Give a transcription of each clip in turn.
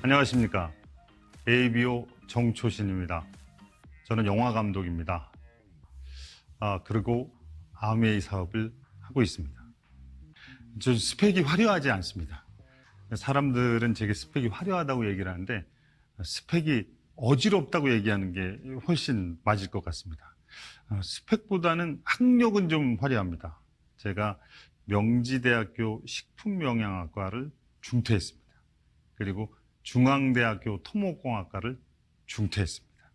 안녕하십니까. ABO 정초신입니다. 저는 영화 감독입니다. 그리고 아메이 사업을 하고 있습니다. 저 스펙이 화려하지 않습니다. 사람들은 제게 스펙이 화려하다고 얘기를 하는데 스펙이 어지럽다고 얘기하는 게 훨씬 맞을 것 같습니다. 스펙보다는 학력은 좀 화려합니다. 제가 명지대학교 식품영양학과를 중퇴했습니다. 그리고 중앙대학교 토목공학과를 중퇴했습니다.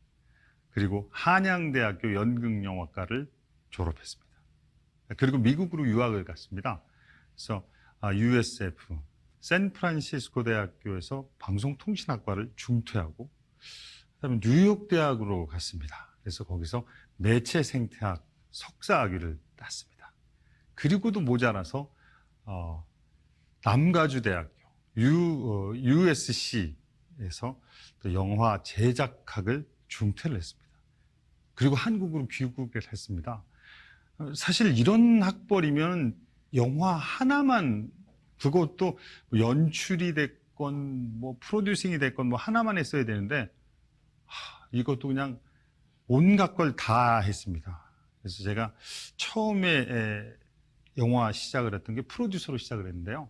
그리고 한양대학교 연극영화과를 졸업했습니다. 그리고 미국으로 유학을 갔습니다. 그래서 USF, 샌프란시스코 대학교에서 방송통신학과를 중퇴하고 그다음에 뉴욕대학으로 갔습니다. 그래서 거기서 매체생태학 석사학위를 땄습니다. 그리고도 모자라서 남가주대학교 USC에서 또 영화 제작학을 중퇴를 했습니다. 그리고 한국으로 귀국을 했습니다. 사실 이런 학벌이면 영화 하나만, 그것도 연출이 됐건 뭐 프로듀싱이 됐건 뭐 하나만 했어야 되는데 이것도 그냥 온갖 걸 다 했습니다. 그래서 제가 처음에 영화 시작을 했던 게 프로듀서로 시작을 했는데요.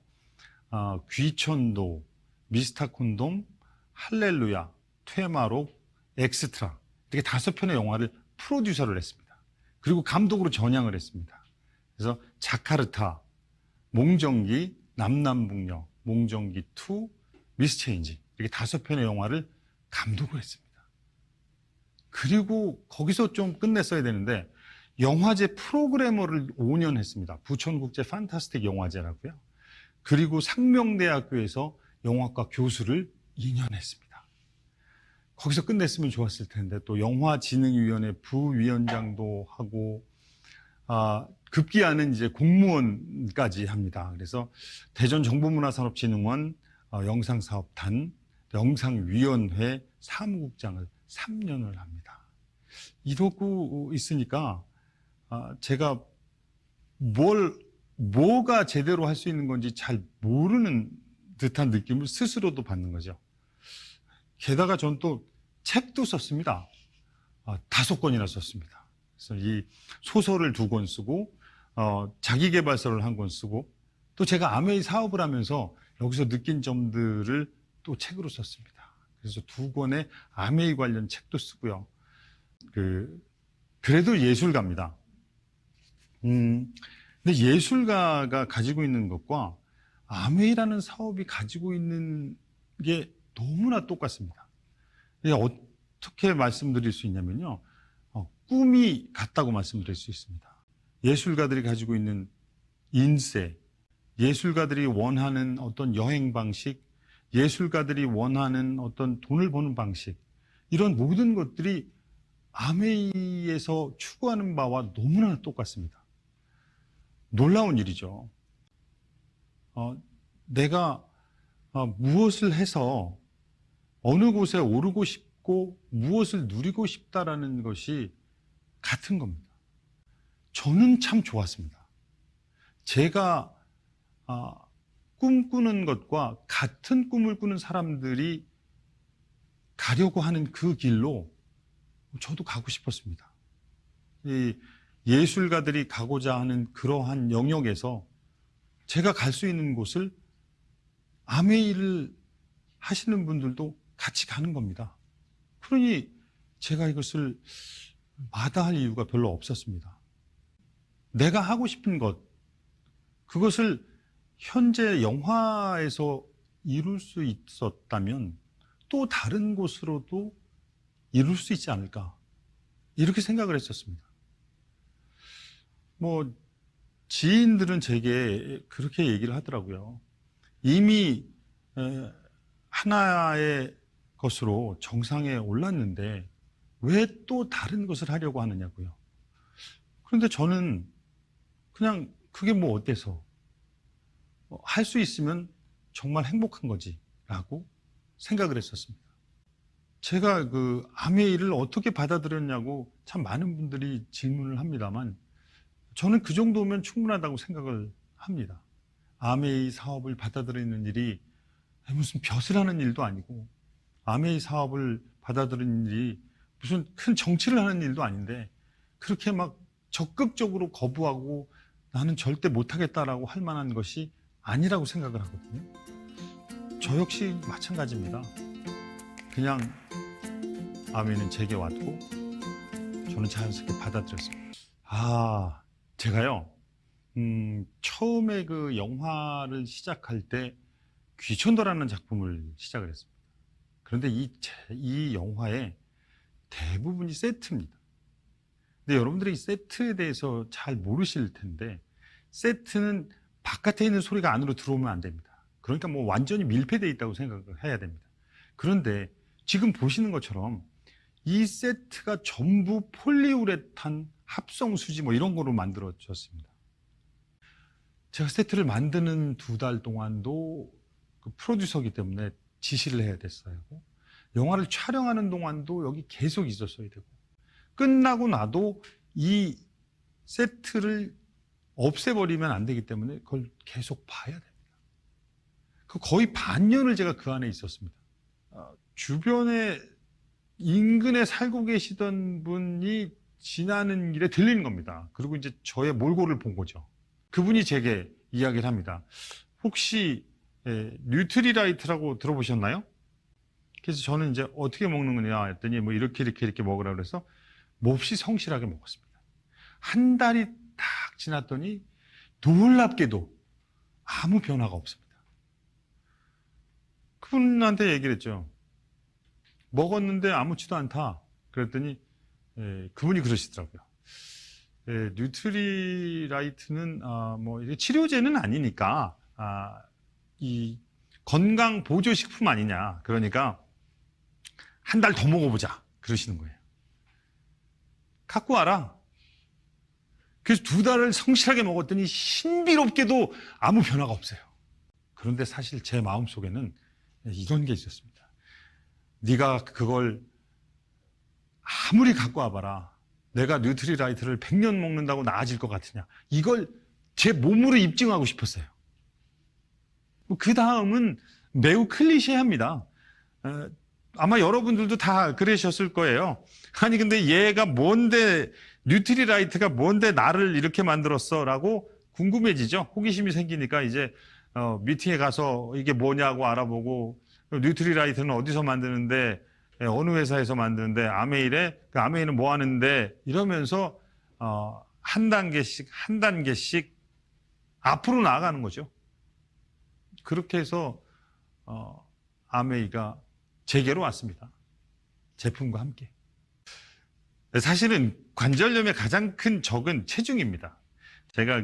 귀천도, 미스터 콘돔, 할렐루야, 퇴마록, 엑스트라 이렇게 5편의 영화를 프로듀서를 했습니다. 그리고 감독으로 전향을 했습니다. 그래서 자카르타, 몽정기, 남남북녀, 몽정기 2, 미스체인지 이렇게 5편의 영화를 감독을 했습니다. 그리고 거기서 좀 끝냈어야 되는데 영화제 프로그래머를 5년 했습니다. 부천국제 판타스틱 영화제라고요. 그리고 상명대학교에서 영화과 교수를 2년 했습니다. 거기서 끝냈으면 좋았을 텐데 또 영화진흥위원회 부위원장도 하고 급기야는 이제 공무원까지 합니다. 그래서 대전정보문화산업진흥원 영상사업단 영상위원회 사무국장을 3년을 합니다. 이러고 있으니까 제가 뭐가 제대로 할 수 있는 건지 잘 모르는 듯한 느낌을 스스로도 받는 거죠. 게다가 전 또 책도 썼습니다. 5권이나 썼습니다. 그래서 이 소설을 2권 쓰고 자기계발서를 1권 쓰고 또 제가 아메이 사업을 하면서 여기서 느낀 점들을 또 책으로 썼습니다. 그래서 2권의 아메이 관련 책도 쓰고요. 그래도 예술가입니다. 근데 예술가가 가지고 있는 것과 아메이라는 사업이 가지고 있는 게 너무나 똑같습니다. 어떻게 말씀드릴 수 있냐면요. 꿈이 같다고 말씀드릴 수 있습니다. 예술가들이 가지고 있는 인세, 예술가들이 원하는 어떤 여행 방식, 예술가들이 원하는 어떤 돈을 버는 방식, 이런 모든 것들이 아메이에서 추구하는 바와 너무나 똑같습니다. 놀라운 일이죠. 내가 무엇을 해서 어느 곳에 오르고 싶고 무엇을 누리고 싶다라는 것이 같은 겁니다. 저는 참 좋았습니다. 제가 꿈꾸는 것과 같은 꿈을 꾸는 사람들이 가려고 하는 그 길로 저도 가고 싶었습니다. 이 예술가들이 가고자 하는 그러한 영역에서 제가 갈 수 있는 곳을 아메이를 하시는 분들도 같이 가는 겁니다. 그러니 제가 이것을 마다할 이유가 별로 없었습니다. 내가 하고 싶은 것, 그것을 현재 영화에서 이룰 수 있었다면 또 다른 곳으로도 이룰 수 있지 않을까, 이렇게 생각을 했었습니다. 지인들은 제게 그렇게 얘기를 하더라고요. 이미 하나의 것으로 정상에 올랐는데 왜 또 다른 것을 하려고 하느냐고요. 그런데 저는 그냥 그게 뭐 어때서, 할 수 있으면 정말 행복한 거지 라고 생각을 했었습니다. 제가 그 아메이를 어떻게 받아들였냐고 참 많은 분들이 질문을 합니다만 저는 그 정도면 충분하다고 생각을 합니다. 아메이 사업을 받아들이는 일이 무슨 벼슬 하는 일도 아니고 아메이 사업을 받아들이는 일이 무슨 큰 정치를 하는 일도 아닌데 그렇게 막 적극적으로 거부하고 나는 절대 못하겠다라고 할 만한 것이 아니라고 생각을 하거든요. 저 역시 마찬가지입니다. 그냥 아메이는 제게 왔고 저는 자연스럽게 받아들였습니다. 제가요 처음에 그 영화를 시작할 때 귀천도라는 작품을 시작을 했습니다. 그런데 이 영화의 대부분이 세트입니다. 근데 여러분들이 이 세트에 대해서 잘 모르실 텐데 세트는 바깥에 있는 소리가 안으로 들어오면 안 됩니다. 그러니까 뭐 완전히 밀폐되어 있다고 생각을 해야 됩니다. 그런데 지금 보시는 것처럼 이 세트가 전부 폴리우레탄 합성 수지 뭐 이런 거로 만들어졌습니다. 제가 세트를 만드는 2달 동안도 그 프로듀서이기 때문에 지시를 해야 됐어요. 영화를 촬영하는 동안도 여기 계속 있었어야 되고 끝나고 나도 이 세트를 없애버리면 안 되기 때문에 그걸 계속 봐야 됩니다. 거의 반년을 제가 그 안에 있었습니다. 주변에 인근에 살고 계시던 분이 지나는 길에 들리는 겁니다. 그리고 이제 저의 몰골을 본 거죠. 그분이 제게 이야기를 합니다. 혹시 뉴트리라이트라고 들어보셨나요? 그래서 저는 이제 어떻게 먹는 거냐 했더니 뭐 이렇게 먹으라고 그래서 몹시 성실하게 먹었습니다. 한 달이 딱 지났더니 놀랍게도 아무 변화가 없습니다. 그분한테 얘기를 했죠. 먹었는데 아무렇지도 않다. 그랬더니 그분이 그러시더라고요. 뉴트리라이트는 뭐 치료제는 아니니까 이 건강 보조 식품 아니냐. 그러니까 한 달 더 먹어보자. 그러시는 거예요. 갖고 와라. 그래서 2달을 성실하게 먹었더니 신비롭게도 아무 변화가 없어요. 그런데 사실 제 마음속에는 이런 게 있었습니다. 네가 그걸 아무리 갖고 와봐라. 내가 뉴트리라이트를 100년 먹는다고 나아질 것 같으냐. 이걸 제 몸으로 입증하고 싶었어요. 그 다음은 매우 클리셰합니다. 아마 여러분들도 다 그러셨을 거예요. 아니 근데 얘가 뭔데 뉴트리라이트가 뭔데 나를 이렇게 만들었어 라고 궁금해지죠. 호기심이 생기니까 이제 미팅에 가서 이게 뭐냐고 알아보고 뉴트리라이트는 어디서 만드는데 어느 회사에서 만드는데 아메이래 그 아메이는 뭐 하는데 이러면서 한 단계씩 앞으로 나아가는 거죠. 그렇게 해서 아메이가 제게로 왔습니다. 제품과 함께. 사실은 관절염의 가장 큰 적은 체중입니다. 제가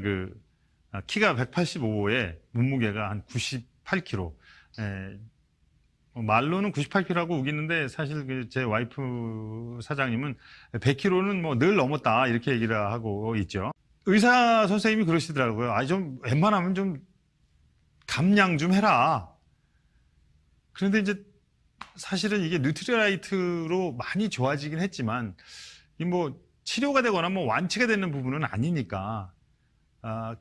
키가 185에 몸무게가 한 98kg. 말로는 98kg라고 우기는데 사실 제 와이프 사장님은 100kg는 뭐 늘 넘었다 이렇게 얘기를 하고 있죠. 의사 선생님이 그러시더라고요. 좀 웬만하면 좀 감량 좀 해라. 그런데 이제 사실은 이게 뉴트리라이트로 많이 좋아지긴 했지만 뭐 치료가 되거나 뭐 완치가 되는 부분은 아니니까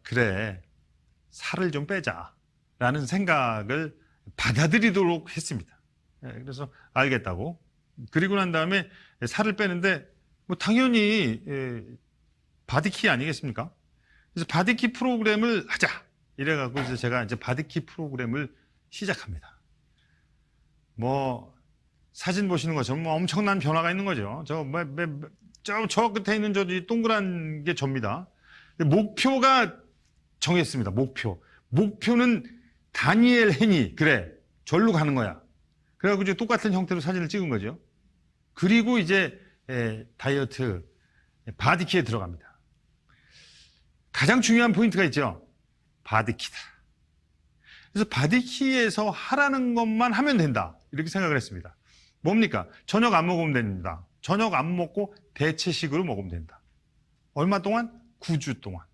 그래 살을 좀 빼자라는 생각을 받아들이도록 했습니다. 그래서 알겠다고. 그리고 난 다음에 살을 빼는데 뭐 당연히 바디키 아니겠습니까? 그래서 바디키 프로그램을 하자. 이래갖고 이제 제가 이제 바디키 프로그램을 시작합니다. 뭐 사진 보시는 것처럼 뭐 엄청난 변화가 있는 거죠. 저 끝에 있는 저 동그란 게 접니다. 목표가 정했습니다. 목표는 다니엘 헤니. 그래. 절로 가는 거야. 그래갖고 이제 똑같은 형태로 사진을 찍은 거죠. 그리고 이제 다이어트 바디키에 들어갑니다. 가장 중요한 포인트가 있죠. 바디키다. 그래서 바디키에서 하라는 것만 하면 된다. 이렇게 생각을 했습니다. 뭡니까? 저녁 안 먹으면 됩니다. 저녁 안 먹고 대체식으로 먹으면 된다. 얼마 동안? 9주 동안.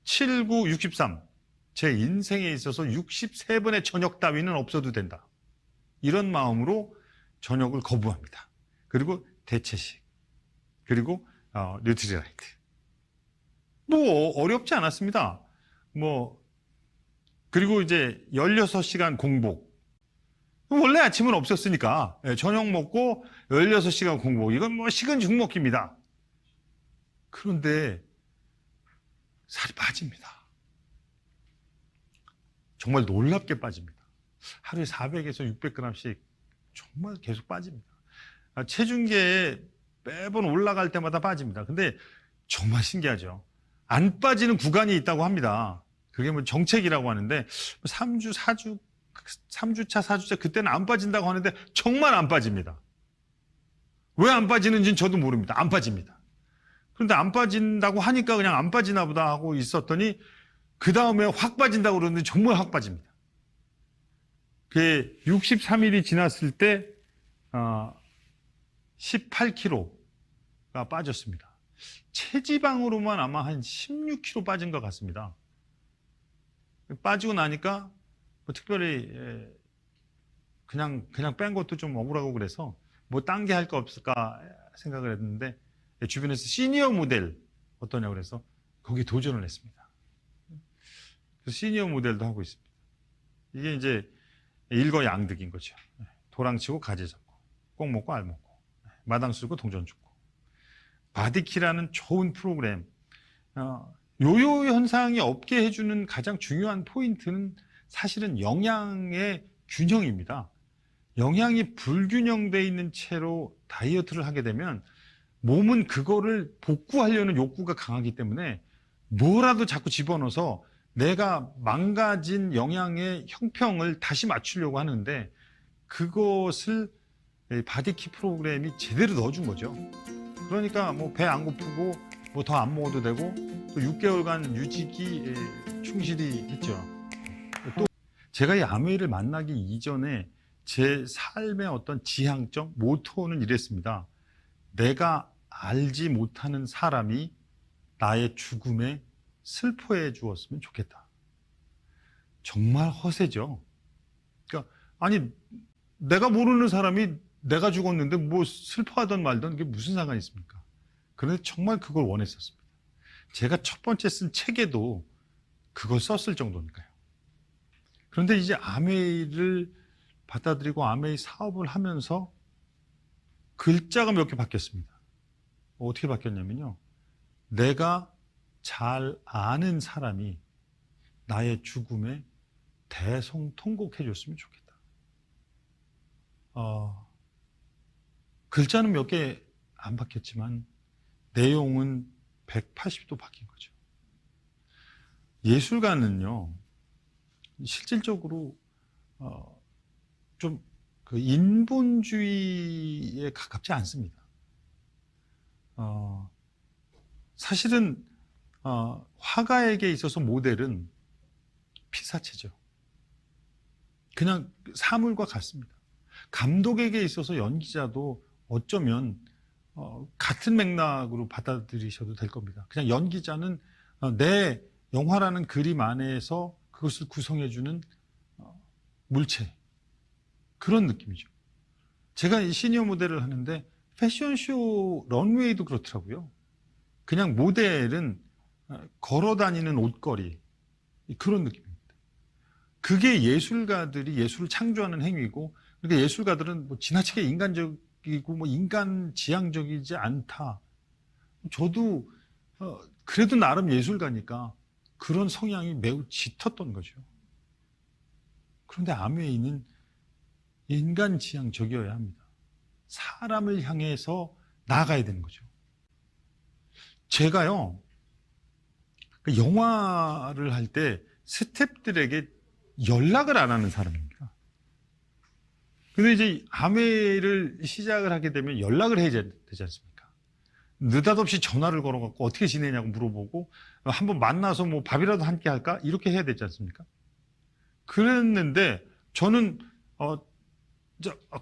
7, 9, 63. 제 인생에 있어서 63번의 저녁 따위는 없어도 된다. 이런 마음으로 저녁을 거부합니다. 그리고 대체식, 그리고 뉴트리라이트. 뭐 어렵지 않았습니다. 그리고 이제 16시간 공복. 원래 아침은 없었으니까 저녁 먹고 16시간 공복. 이건 뭐 식은 죽 먹기입니다. 그런데 살이 빠집니다. 정말 놀랍게 빠집니다. 하루에 400에서 600g씩 정말 계속 빠집니다. 체중계에 매번 올라갈 때마다 빠집니다. 근데 정말 신기하죠. 안 빠지는 구간이 있다고 합니다. 그게 뭐 정책이라고 하는데 3주, 4주, 3주차, 4주차 그때는 안 빠진다고 하는데 정말 안 빠집니다. 왜 안 빠지는지는 저도 모릅니다. 안 빠집니다. 그런데 안 빠진다고 하니까 그냥 안 빠지나 보다 하고 있었더니 그 다음에 확 빠진다고 그러는데 정말 확 빠집니다. 그게 63일이 지났을 때 18kg가 빠졌습니다. 체지방으로만 아마 한 16kg 빠진 것 같습니다. 빠지고 나니까 뭐 특별히 그냥 뺀 것도 좀 억울하고 그래서 뭐 딴 게 할 거 없을까 생각을 했는데 주변에서 시니어 모델 어떠냐고 그래서 거기 도전을 했습니다. 그래서 시니어 모델도 하고 있습니다. 이게 이제 일거양득인 거죠. 도랑치고 가지 잡고 꼭 먹고 알 먹고 마당 쓸고 동전 죽고. 바디키라는 좋은 프로그램. 요요 현상이 없게 해주는 가장 중요한 포인트는 사실은 영양의 균형입니다. 영양이 불균형되어 있는 채로 다이어트를 하게 되면 몸은 그거를 복구하려는 욕구가 강하기 때문에 뭐라도 자꾸 집어넣어서 내가 망가진 영양의 형평을 다시 맞추려고 하는데 그것을 바디키 프로그램이 제대로 넣어준 거죠. 그러니까 뭐 배 안 고프고 뭐 더 안 먹어도 되고 또 6개월간 유지기 충실히 했죠. 또 제가 이 아메이를 만나기 이전에 제 삶의 어떤 지향점, 모토는 이랬습니다. 내가 알지 못하는 사람이 나의 죽음에 슬퍼해 주었으면 좋겠다. 정말 허세죠. 그러니까 아니 내가 모르는 사람이 내가 죽었는데 뭐 슬퍼하던 말던 그게 무슨 상관이 있습니까? 그런데 정말 그걸 원했었습니다. 제가 첫 번째 쓴 책에도 그걸 썼을 정도니까요. 그런데 이제 아메이를 받아들이고 아메이 사업을 하면서 글자가 몇 개 바뀌었습니다. 어떻게 바뀌었냐면요. 내가 잘 아는 사람이 나의 죽음에 대성통곡해 줬으면 좋겠다. 글자는 몇 개 안 바뀌었지만 내용은 180도 바뀐 거죠. 예술가는요, 실질적으로 좀 그 인본주의에 가깝지 않습니다. 사실은 화가에게 있어서 모델은 피사체죠. 그냥 사물과 같습니다. 감독에게 있어서 연기자도 어쩌면 같은 맥락으로 받아들이셔도 될 겁니다. 그냥 연기자는 내 영화라는 그림 안에서 그것을 구성해주는 물체, 그런 느낌이죠. 제가 이 시니어 모델을 하는데 패션쇼 런웨이도 그렇더라고요. 그냥 모델은 걸어다니는 옷걸이, 그런 느낌입니다. 그게 예술가들이 예술을 창조하는 행위고, 그러니까 예술가들은 뭐 지나치게 인간적이고 뭐 인간 지향적이지 않다. 저도 그래도 나름 예술가니까 그런 성향이 매우 짙었던 거죠. 그런데 아메이는 인간 지향적이어야 합니다. 사람을 향해서 나아가야 되는 거죠. 제가요, 영화를 할 때 스태프들에게 연락을 안 하는 사람입니다. 근데 이제 아메이를 시작을 하게 되면 연락을 해야 되지 않습니까? 느닷없이 전화를 걸어갖고 어떻게 지내냐고 물어보고 한번 만나서 뭐 밥이라도 함께 할까? 이렇게 해야 되지 않습니까? 그랬는데 저는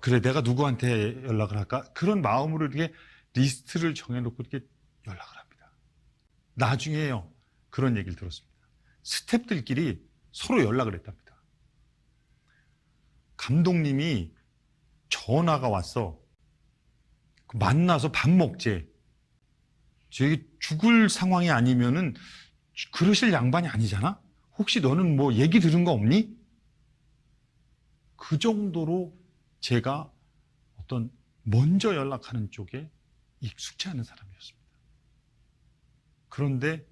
그래 내가 누구한테 연락을 할까? 그런 마음으로 이렇게 리스트를 정해놓고 이렇게 연락을 합니다. 나중에요 그런 얘기를 들었습니다. 스태프들끼리 서로 연락을 했답니다. 감독님이 전화가 왔어. 만나서 밥 먹재. 저기 죽을 상황이 아니면은 그러실 양반이 아니잖아? 혹시 너는 뭐 얘기 들은 거 없니? 그 정도로 제가 어떤 먼저 연락하는 쪽에 익숙치 않은 사람이었습니다. 그런데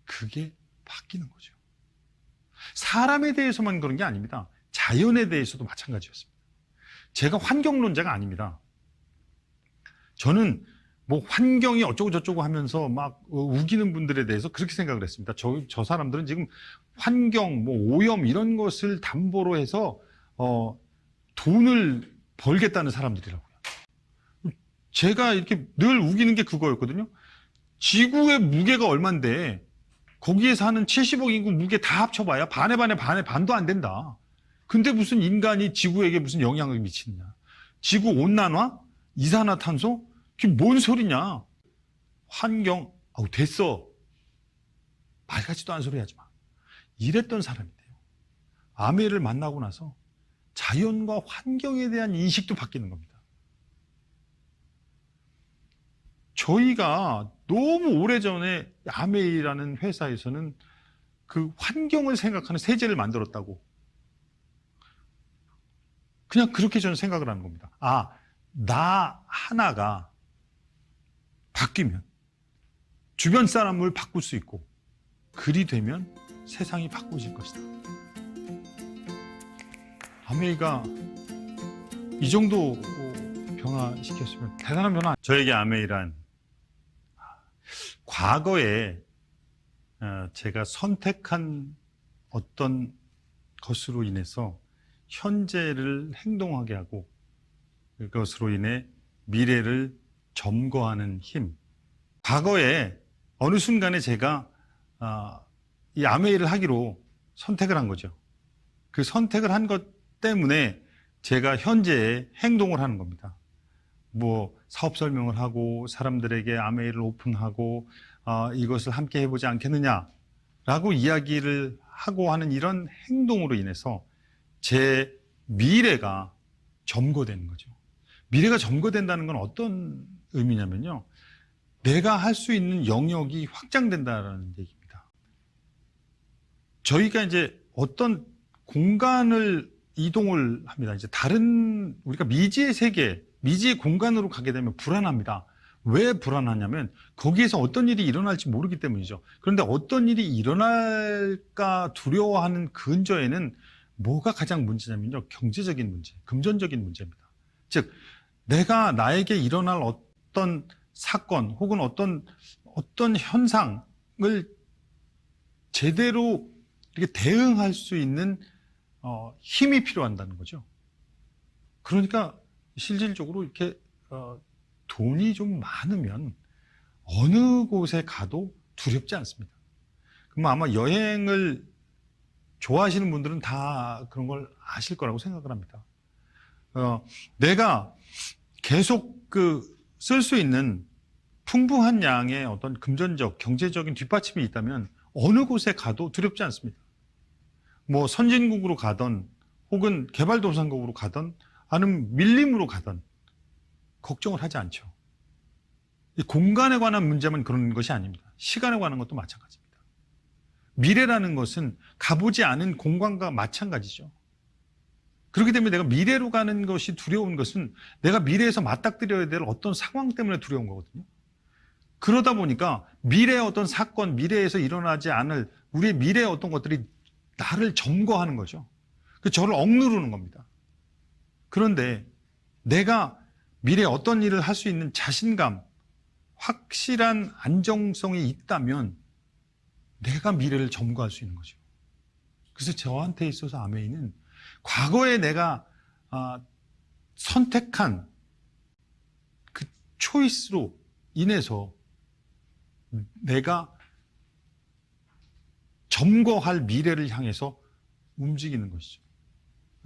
그게 바뀌는 거죠. 사람에 대해서만 그런 게 아닙니다. 자연에 대해서도 마찬가지였습니다. 제가 환경론자가 아닙니다. 저는 뭐 환경이 어쩌고 저쩌고 하면서 막 우기는 분들에 대해서 그렇게 생각을 했습니다. 저 사람들은 지금 환경, 뭐 오염 이런 것을 담보로 해서 돈을 벌겠다는 사람들이라고요. 제가 이렇게 늘 우기는 게 그거였거든요. 지구의 무게가 얼만데 거기에 사는 70억 인구 무게 다 합쳐봐야 반에 반도 안 된다. 근데 무슨 인간이 지구에게 무슨 영향을 미치느냐. 지구 온난화? 이산화탄소? 그게 뭔 소리냐. 환경, 됐어. 말 같지도 않은 소리 하지 마. 이랬던 사람인데요. 아메이를 만나고 나서 자연과 환경에 대한 인식도 바뀌는 겁니다. 저희가 너무 오래전에 아메이라는 회사에서는 그 환경을 생각하는 세제를 만들었다고. 그냥 그렇게 저는 생각을 하는 겁니다. 나 하나가 바뀌면 주변 사람을 바꿀 수 있고 그리 되면 세상이 바꿔질 것이다. 아메이가 이 정도 변화시켰으면 대단한 변화. 저에게 아메이란 과거에 제가 선택한 어떤 것으로 인해서 현재를 행동하게 하고 그것으로 인해 미래를 점거하는 힘. 과거에 어느 순간에 제가 이 아메이를 하기로 선택을 한 거죠. 그 선택을 한 것 때문에 제가 현재에 행동을 하는 겁니다. 뭐 사업 설명을 하고 사람들에게 아메이를 오픈하고 이것을 함께 해보지 않겠느냐라고 이야기를 하고 하는 이런 행동으로 인해서 제 미래가 점거되는 거죠. 미래가 점거된다는 건 어떤 의미냐면요. 내가 할 수 있는 영역이 확장된다는 얘기입니다. 저희가 이제 어떤 공간을 이동을 합니다. 이제 다른 우리가 미지의 세계, 미지의 공간으로 가게 되면 불안합니다. 왜 불안하냐면 거기에서 어떤 일이 일어날지 모르기 때문이죠. 그런데 어떤 일이 일어날까 두려워하는 근저에는 뭐가 가장 문제냐면요. 경제적인 문제, 금전적인 문제입니다. 즉 내가 나에게 일어날 어떤 사건 혹은 어떤 현상을 제대로 이렇게 대응할 수 있는 힘이 필요한다는 거죠. 그러니까 실질적으로 이렇게 돈이 좀 많으면 어느 곳에 가도 두렵지 않습니다. 그럼 아마 여행을 좋아하시는 분들은 다 그런 걸 아실 거라고 생각을 합니다. 내가 계속 쓸 수 있는 풍부한 양의 어떤 금전적, 경제적인 뒷받침이 있다면 어느 곳에 가도 두렵지 않습니다. 뭐 선진국으로 가던 혹은 개발도상국으로 가던 아니면 밀림으로 가던 걱정을 하지 않죠. 이 공간에 관한 문제만 그런 것이 아닙니다. 시간에 관한 것도 마찬가지입니다. 미래라는 것은 가보지 않은 공간과 마찬가지죠. 그렇기 때문에 내가 미래로 가는 것이 두려운 것은 내가 미래에서 맞닥뜨려야 될 어떤 상황 때문에 두려운 거거든요. 그러다 보니까 미래의 어떤 사건, 미래에서 일어나지 않을 우리의 미래의 어떤 것들이 나를 점거하는 거죠. 저를 억누르는 겁니다. 그런데 내가 미래에 어떤 일을 할 수 있는 자신감, 확실한 안정성이 있다면 내가 미래를 점거할 수 있는 거죠. 그래서 저한테 있어서 아메이는 과거에 내가 선택한 그 초이스로 인해서 내가 점거할 미래를 향해서 움직이는 것이죠.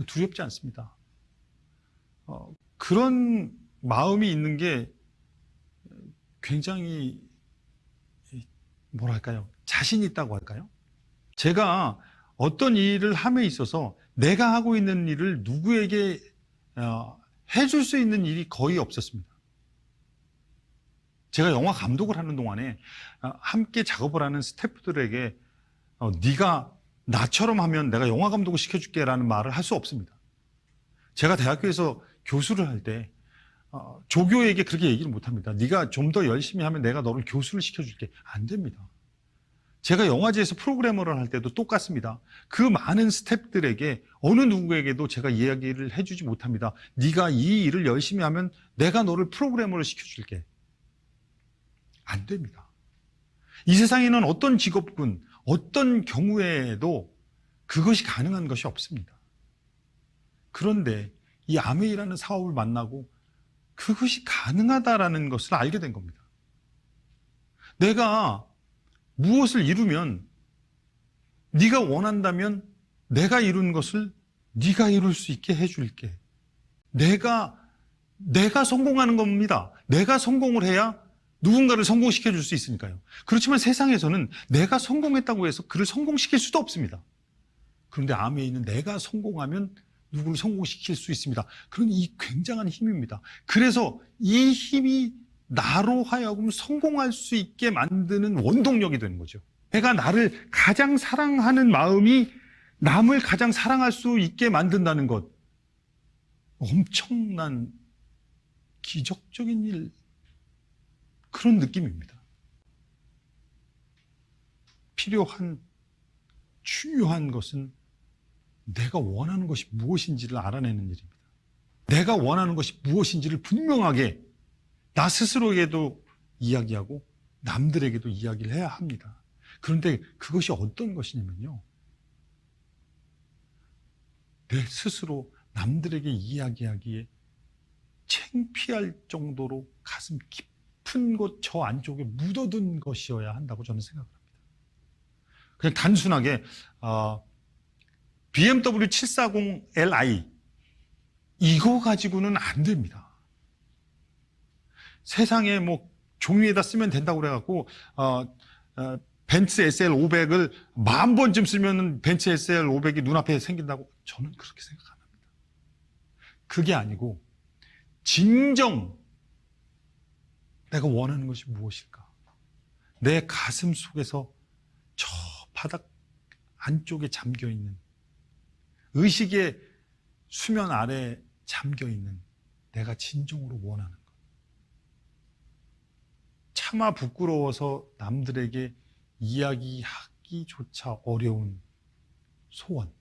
두렵지 않습니다. 그런 마음이 있는 게 굉장히 뭐랄까요? 자신 있다고 할까요? 제가 어떤 일을 함에 있어서 내가 하고 있는 일을 누구에게 해줄 수 있는 일이 거의 없었습니다. 제가 영화 감독을 하는 동안에 함께 작업을 하는 스태프들에게 네가 나처럼 하면 내가 영화 감독을 시켜줄게 라는 말을 할 수 없습니다. 제가 대학교에서 교수를 할 때 조교에게 그렇게 얘기를 못합니다. 네가 좀 더 열심히 하면 내가 너를 교수를 시켜줄게. 안 됩니다. 제가 영화제에서 프로그래머를 할 때도 똑같습니다. 그 많은 스태프들에게 어느 누구에게도 제가 이야기를 해주지 못합니다. 네가 이 일을 열심히 하면 내가 너를 프로그래머를 시켜줄게. 안 됩니다. 이 세상에는 어떤 직업군, 어떤 경우에도 그것이 가능한 것이 없습니다. 그런데 이 아메이라는 사업을 만나고 그것이 가능하다라는 것을 알게 된 겁니다. 내가 무엇을 이루면 네가 원한다면 내가 이룬 것을 네가 이룰 수 있게 해줄게. 내가 성공하는 겁니다. 내가 성공을 해야 누군가를 성공시켜 줄 수 있으니까요. 그렇지만 세상에서는 내가 성공했다고 해서 그를 성공시킬 수도 없습니다. 그런데 아메이는 내가 성공하면 누구를 성공시킬 수 있습니다. 그런 이 굉장한 힘입니다. 그래서 이 힘이 나로 하여금 성공할 수 있게 만드는 원동력이 되는 거죠. 내가 나를 가장 사랑하는 마음이 남을 가장 사랑할 수 있게 만든다는 것. 엄청난 기적적인 일, 그런 느낌입니다. 필요한, 중요한 것은 내가 원하는 것이 무엇인지를 알아내는 일입니다. 내가 원하는 것이 무엇인지를 분명하게 나 스스로에게도 이야기하고 남들에게도 이야기를 해야 합니다. 그런데 그것이 어떤 것이냐면요, 내 스스로 남들에게 이야기하기에 창피할 정도로 가슴 깊은 곳 저 안쪽에 묻어둔 것이어야 한다고 저는 생각을 합니다. 그냥 단순하게 BMW 740Li 이거 가지고는 안 됩니다. 세상에 뭐 종이에다 쓰면 된다고 그래갖고 벤츠 SL500을 10,000번쯤 쓰면 벤츠 SL500이 눈앞에 생긴다고 저는 그렇게 생각 안 합니다. 그게 아니고 진정 내가 원하는 것이 무엇일까? 내 가슴 속에서 저 바닥 안쪽에 잠겨있는, 의식의 수면 아래 잠겨있는 내가 진정으로 원하는 것. 차마 부끄러워서 남들에게 이야기하기조차 어려운 소원.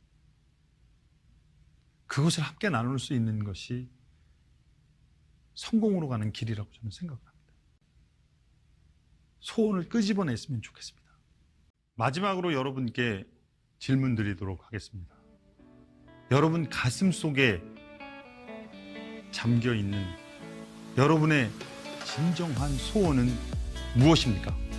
그것을 함께 나눌 수 있는 것이 성공으로 가는 길이라고 저는 생각합니다. 소원을 끄집어냈으면 좋겠습니다. 마지막으로 여러분께 질문 드리도록 하겠습니다. 여러분 가슴 속에 잠겨있는 여러분의 진정한 소원은 무엇입니까?